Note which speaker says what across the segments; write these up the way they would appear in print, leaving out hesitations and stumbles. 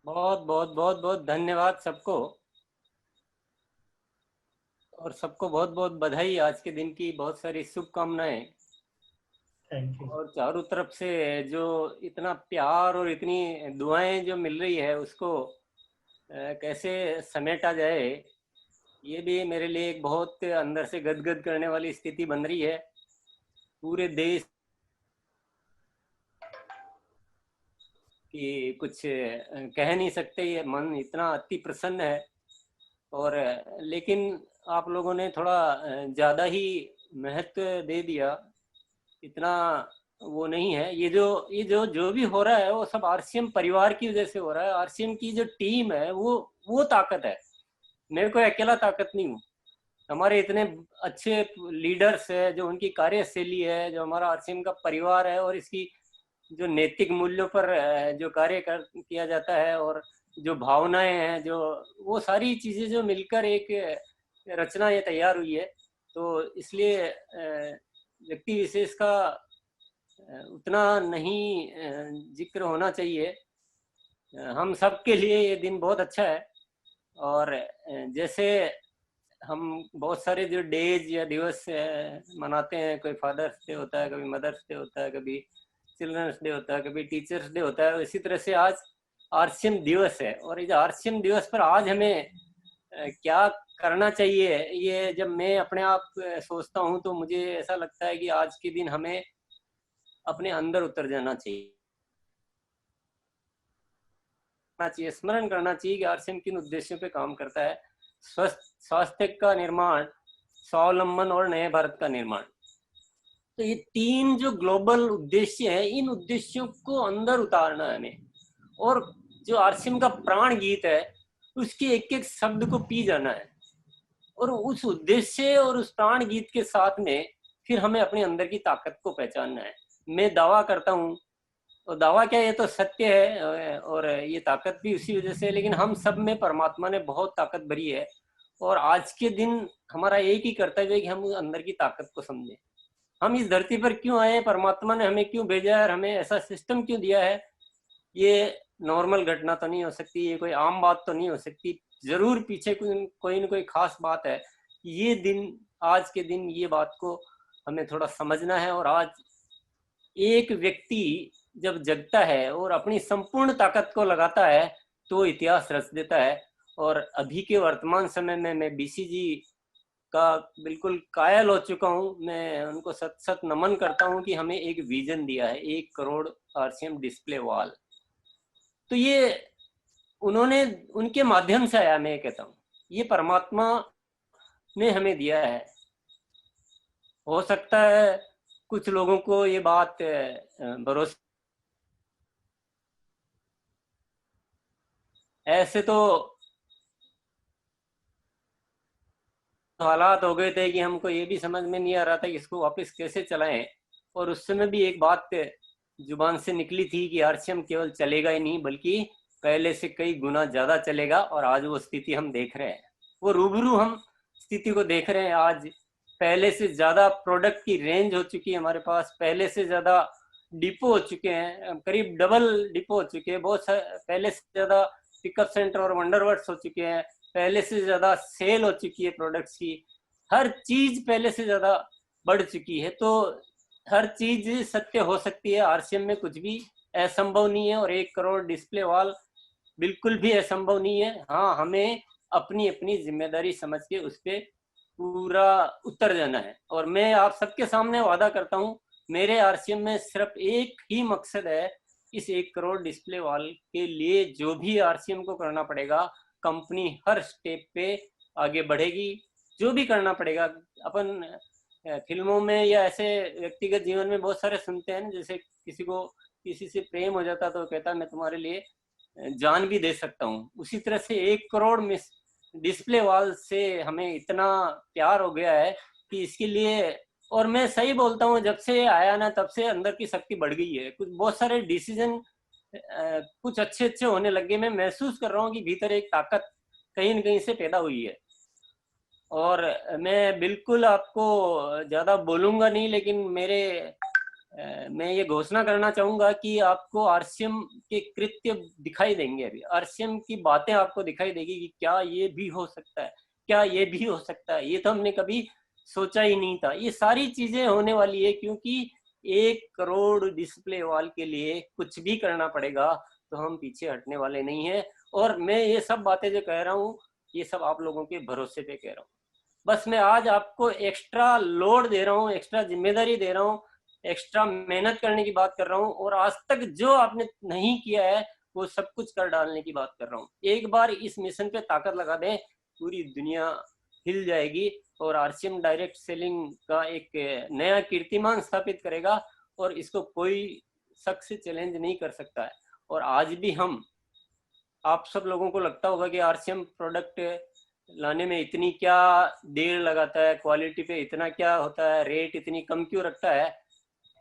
Speaker 1: बहुत बहुत बहुत बहुत धन्यवाद सबको। और सबको बहुत बहुत बधाई, आज के दिन की बहुत सारी शुभकामनाएं।
Speaker 2: Thank you.
Speaker 1: और चारों तरफ से जो इतना प्यार और इतनी दुआएं जो मिल रही है उसको कैसे समेटा जाए, ये भी मेरे लिए एक बहुत अंदर से गदगद करने वाली स्थिति बन रही है। पूरे देश की कुछ कह नहीं सकते, ये मन इतना अति प्रसन्न है। और लेकिन आप लोगों ने थोड़ा ज़्यादा ही महत्व दे दिया। इतना वो नहीं है। ये जो जो भी हो रहा है वो सब आरसीएम परिवार की वजह से हो रहा है। आरसीएम की जो टीम है वो ताकत है। मैं कोई अकेला ताकत नहीं हूँ। हमारे इतने अच्छे लीडर्स है, जो उनकी कार्यशैली है, जो हमारा आरसीएम का परिवार है, और इसकी जो नैतिक मूल्यों पर जो कार्य कर किया जाता है, और जो भावनाएं हैं, जो वो सारी चीजें जो मिलकर एक रचना ये तैयार हुई है। तो इसलिए व्यक्ति विशेष का उतना नहीं जिक्र होना चाहिए। हम सब के लिए ये दिन बहुत अच्छा है। और जैसे हम बहुत सारे जो डेज या दिवस मनाते हैं, कोई फादर्स डे होता है, कभी मदर्स डे होता है, कभी चिल्ड्रंस डे होता है, कभी टीचर्स डे होता है, इसी तरह से आज आरसीएम दिवस है। और इस आरसीएम दिवस पर आज हमें क्या करना चाहिए, ये जब मैं अपने आप सोचता हूँ तो मुझे ऐसा लगता है कि आज के दिन हमें अपने अंदर उतर जाना चाहिए, स्मरण करना चाहिए कि आरसीएम किन उद्देश्यों पे काम करता है। स्वस्थ स्वास्थ्य का निर्माण, स्वावलंबन और नए भारत का निर्माण। तो ये तीन जो ग्लोबल उद्देश्य है, इन उद्देश्यों को अंदर उतारना है हमें। और जो आरसीएम का प्राण गीत है, उसके एक एक शब्द को पी जाना है। और उस उद्देश्य और उस प्राण गीत के साथ में फिर हमें अपने अंदर की ताकत को पहचानना है। मैं दावा करता हूँ, और दावा क्या, ये तो सत्य है, और ये ताकत भी उसी वजह से है। लेकिन हम सब में परमात्मा ने बहुत ताकत भरी है। और आज के दिन हमारा एक ही कर्तव्य है कि हम अंदर की ताकत को समझें। हम इस धरती पर क्यों आए, परमात्मा ने हमें क्यों भेजा है, और हमें ऐसा सिस्टम क्यों दिया है, ये नॉर्मल घटना तो नहीं हो सकती, ये कोई आम बात तो नहीं हो सकती। जरूर पीछे कोई न कोई खास बात है। ये दिन, आज के दिन, ये बात को हमें थोड़ा समझना है। और आज एक व्यक्ति जब जगता है और अपनी संपूर्ण ताकत को लगाता है तो इतिहास रच देता है। और अभी के वर्तमान समय में मैं बीसीजी का बिल्कुल कायल हो चुका हूँ। मैं उनको सत सत नमन करता हूँ कि हमें एक विजन दिया है, 1 करोड़ आरसीएम डिस्प्ले वॉल। तो ये उन्होंने, उनके माध्यम से आया। मैं कहता हूँ ये परमात्मा ने हमें दिया है। हो सकता है कुछ लोगों को ये बात भरोसा, ऐसे तो हालात हो गए थे कि हमको ये भी समझ में नहीं आ रहा था कि इसको वापस कैसे चलाएं। और उस समय भी एक बात जुबान से निकली थी कि आरसीएम केवल चलेगा ही नहीं, बल्कि पहले से कई गुना ज्यादा चलेगा। और आज वो स्थिति हम देख रहे हैं, वो रूबरू हम स्थिति को देख रहे हैं। आज पहले से ज्यादा प्रोडक्ट की रेंज हो चुकी है हमारे पास, पहले से ज्यादा डिपो हो चुके हैं, करीब डबल डिपो हो चुके हैं। पहले से ज्यादा पिकअप सेंटर और वंडरवर्ट्स हो चुके हैं, पहले से ज्यादा सेल हो चुकी है प्रोडक्ट्स की। हर चीज पहले से ज्यादा बढ़ चुकी है। तो हर चीज सत्य हो सकती है, आरसीएम में कुछ भी असंभव नहीं है। और 1 करोड़ डिस्प्ले वॉल बिल्कुल भी असंभव नहीं है। हाँ, हमें अपनी अपनी जिम्मेदारी समझ के उस पर पूरा उतर जाना है। और मैं आप सबके सामने वादा करता हूँ, मेरे आरसीएम में सिर्फ एक ही मकसद है, इस 1 करोड़ डिस्प्ले वॉल के लिए जो भी आरसीएम को करना पड़ेगा, कंपनी हर स्टेप पे आगे बढ़ेगी। जो भी करना पड़ेगा। अपन फिल्मों में या ऐसे व्यक्तिगत जीवन में बहुत सारे सुनते हैं, जैसे किसी को किसी से प्रेम हो जाता तो कहता मैं तुम्हारे लिए जान भी दे सकता हूँ। उसी तरह से 1 करोड़ डिस्प्ले वॉल से हमें इतना प्यार हो गया है कि इसके लिए। और मैं सही बोलता हूँ, जब से आया ना, तब से अंदर की शक्ति बढ़ गई है। कुछ बहुत सारे डिसीजन कुछ अच्छे अच्छे होने लगे। मैं महसूस कर रहा हूँ कि भीतर एक ताकत कहीं न कहीं से पैदा हुई है। और मैं बिल्कुल आपको ज़्यादा बोलूँगा नहीं, लेकिन मेरे मैं ये घोषणा करना चाहूंगा कि आपको आरसीएम के कृत्य दिखाई देंगे। अभी आरसीएम की बातें आपको दिखाई देगी कि क्या ये भी हो सकता है, क्या ये भी हो सकता है, ये तो हमने कभी सोचा ही नहीं था। ये सारी चीजें होने वाली है, क्योंकि 1 करोड़ डिस्प्ले वॉल के लिए कुछ भी करना पड़ेगा, तो हम पीछे हटने वाले नहीं है। और मैं ये सब बातें जो कह रहा हूँ, ये सब आप लोगों के भरोसे पे कह रहा हूँ। बस मैं आज आपको एक्स्ट्रा लोड दे रहा हूँ, एक्स्ट्रा जिम्मेदारी दे रहा हूँ, एक्स्ट्रा मेहनत करने की बात कर रहा हूँ, और आज तक जो आपने नहीं किया है वो सब कुछ कर डालने की बात कर रहा हूँ। एक बार इस मिशन पे ताकत लगा दें, पूरी दुनिया हिल जाएगी और आरसीएम डायरेक्ट सेलिंग का एक नया कीर्तिमान स्थापित करेगा, और इसको कोई शख्स चैलेंज नहीं कर सकता है। और आज भी हम, आप सब लोगों को लगता होगा कि आरसीएम प्रोडक्ट लाने में इतनी क्या देर लगाता है, क्वालिटी पे इतना क्या होता है, रेट इतनी कम क्यों रखता है,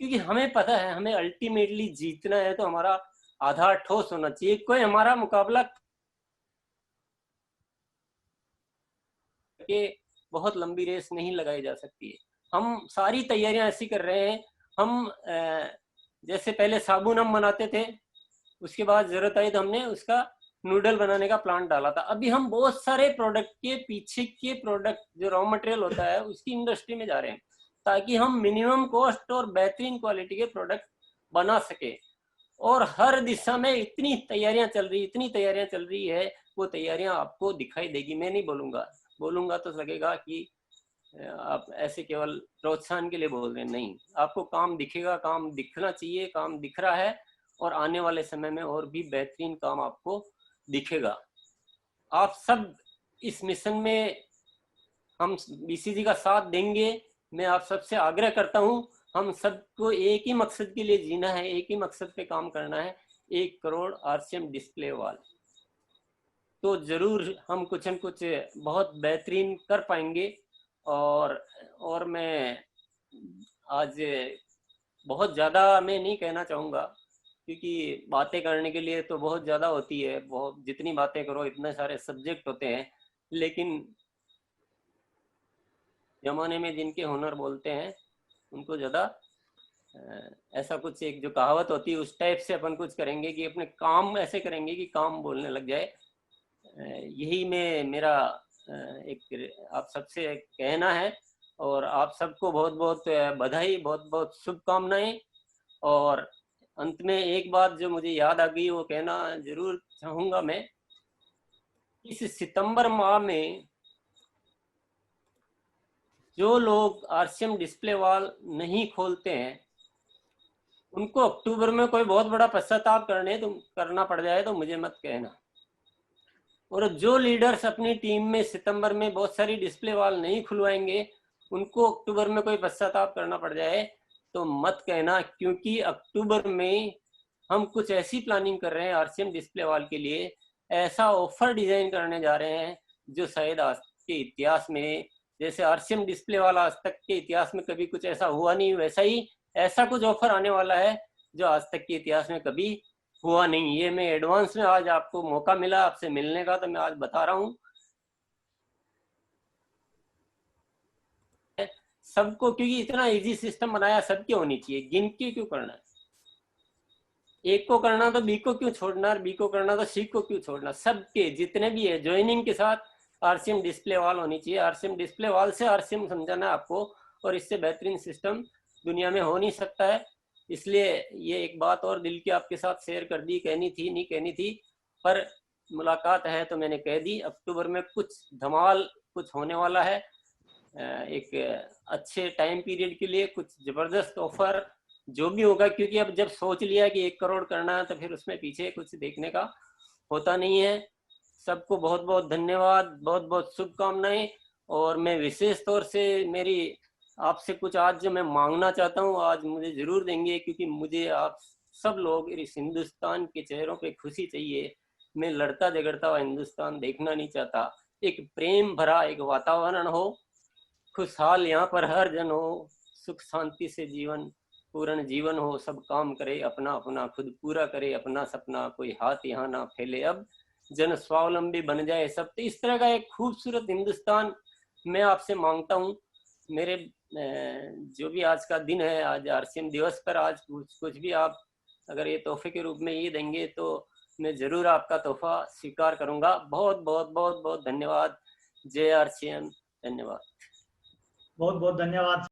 Speaker 1: क्योंकि हमें पता है हमें अल्टीमेटली जीतना है, तो हमारा आधार ठोस होना चाहिए। कोई हमारा मुकाबला के बहुत लंबी रेस नहीं लगाई जा सकती है। हम सारी तैयारियां ऐसी कर रहे हैं, हम जैसे पहले साबुन हम बनाते थे, उसके बाद जरूरत आई तो हमने उसका नूडल बनाने का प्लांट डाला था। अभी हम बहुत सारे प्रोडक्ट के पीछे के प्रोडक्ट जो रॉ मटेरियल होता है उसकी इंडस्ट्री में जा रहे हैं, ताकि हम मिनिमम कॉस्ट और बेहतरीन क्वालिटी के प्रोडक्ट बना सके। और हर दिशा में इतनी तैयारियां चल रही, इतनी तैयारियां चल रही है, वो तैयारियां आपको दिखाई देगी। मैं नहीं बोलूंगा तो लगेगा कि आप ऐसे केवल प्रोत्साहन के लिए बोल रहे हैं, नहीं, आपको काम दिखेगा, काम दिखना चाहिए, काम दिख रहा है, और आने वाले समय में और भी बेहतरीन काम आपको दिखेगा। आप सब इस मिशन में हम बीसीजी का साथ देंगे। मैं आप सबसे आग्रह करता हूं, हम सबको एक ही मकसद के लिए जीना है, एक ही मकसद पे काम करना है, 1 करोड़ आरसीएम डिस्प्ले वॉल। तो जरूर हम कुछ न कुछ बहुत बेहतरीन कर पाएंगे। और मैं आज बहुत ज़्यादा मैं नहीं कहना चाहूँगा, क्योंकि बातें करने के लिए तो बहुत ज़्यादा होती है, बहुत जितनी बातें करो इतने सारे सब्जेक्ट होते हैं, लेकिन जमाने में जिनके हुनर बोलते हैं उनको ज़्यादा ऐसा कुछ, एक जो कहावत होती है उस टाइप से अपन कुछ करेंगे कि अपने काम ऐसे करेंगे कि काम बोलने लग जाए। यही मेरा एक आप सबसे कहना है, और आप सबको बहुत बहुत बधाई, बहुत बहुत शुभकामनाएं। और अंत में एक बात जो मुझे याद आ गई वो कहना जरूर चाहूँगा मैं, इस सितंबर माह में जो लोग आरसीएम डिस्प्ले वॉल नहीं खोलते हैं, उनको अक्टूबर में कोई बहुत बड़ा पश्चाताप करना पड़ जाए तो मुझे मत कहना। और जो लीडर्स अपनी टीम में सितंबर में बहुत सारी डिस्प्ले वॉल नहीं खुलवाएंगे, उनको अक्टूबर में कोई पश्चाताप करना पड़ जाए तो मत कहना, क्योंकि अक्टूबर में हम कुछ ऐसी प्लानिंग कर रहे हैं आरसीएम डिस्प्ले वॉल के लिए, ऐसा ऑफर डिजाइन करने जा रहे हैं जो शायद आज के इतिहास में, जैसे आरसीएम डिस्प्ले वॉल आज तक के इतिहास में कभी कुछ ऐसा हुआ नहीं, वैसा ही ऐसा कुछ ऑफर आने वाला है जो आज तक के इतिहास में कभी हुआ नहीं। ये मैं एडवांस में आज आपको मौका मिला आपसे मिलने का, तो मैं आज बता रहा हूँ सबको, क्योंकि इतना इजी सिस्टम बनाया, सबकी होनी चाहिए, गिन के क्यों करना है, एक को करना तो बी को क्यों छोड़ना, और बी को करना तो सी को क्यों छोड़ना, सबके जितने भी है ज्वाइनिंग के साथ आरसीएम डिस्प्ले वॉल होनी चाहिए। आरसीएम डिस्प्ले वॉल से आरसीएम समझाना है आपको, और इससे बेहतरीन सिस्टम दुनिया में हो नहीं सकता है। इसलिए ये एक बात और दिल की आपके साथ शेयर कर दी, कहनी थी नहीं कहनी थी, पर मुलाकात है तो मैंने कह दी। अक्टूबर में कुछ धमाल कुछ होने वाला है, एक अच्छे टाइम पीरियड के लिए कुछ जबरदस्त ऑफर जो भी होगा, क्योंकि अब जब सोच लिया कि 1 करोड़ करना है तो फिर उसमें पीछे कुछ देखने का होता नहीं है। सबको बहुत बहुत धन्यवाद, बहुत बहुत शुभकामनाएं। और मैं विशेष तौर से मेरी आपसे कुछ आज जो मैं मांगना चाहता हूँ, आज मुझे जरूर देंगे, क्योंकि मुझे आप सब लोग इस हिंदुस्तान के चेहरों पे खुशी चाहिए। मैं लड़ता झगड़ता हुआ हिंदुस्तान देखना नहीं चाहता। एक प्रेम भरा एक वातावरण हो, खुशहाल यहाँ पर हर जन हो, सुख शांति से जीवन पूर्ण जीवन हो, सब काम करे अपना अपना खुद पूरा करे अपना सपना, कोई हाथ यहाँ ना फैले, अब जन स्वावलंबी बन जाए सब। तो इस तरह का एक खूबसूरत हिंदुस्तान मैं आपसे मांगता हूँ। मेरे जो भी आज का दिन है, आज आरसीएम दिवस पर आज कुछ भी आप अगर ये तोहफे के रूप में ये देंगे तो मैं जरूर आपका तोहफा स्वीकार करूंगा। बहुत बहुत बहुत बहुत धन्यवाद। जय आरसीएम। धन्यवाद।
Speaker 2: बहुत बहुत धन्यवाद।